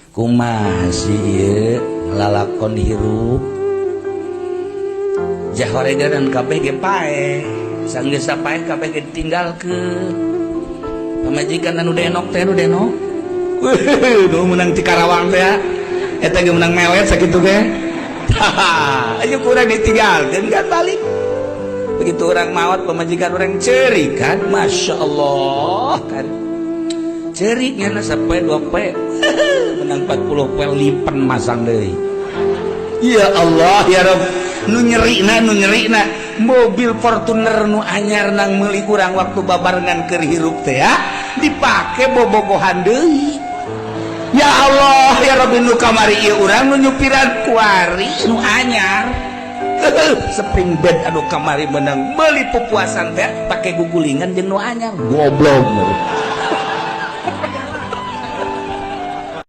kumaha sih lalakon hirup jahoregan kabeh ge pae sanggeus sapae kabeh ge tinggalkeun pamajikan anu denok teh anu denok nu menang ti Karawang teh eta ge menang mewet sakitu ge ayo kurang ditinggalkeun kan balik begitu orang maot pamajikan orang ceri kan Masya Allah kan ceriknya na sampai 2 pe menang 40 pel lipen masang deui ya Allah ya Rabb nu nyerina mobil Fortuner nu anyar nang meuli urang waktu babarengan keur hirup teh ya dipake bobogohan deui ya Allah ya Rabbi nu kamari ieu urang nu nyupiran kuari nu anyar spring bed anu kamari menang meuli pupuasan teh pake gugulingan jeung nu anyar goblok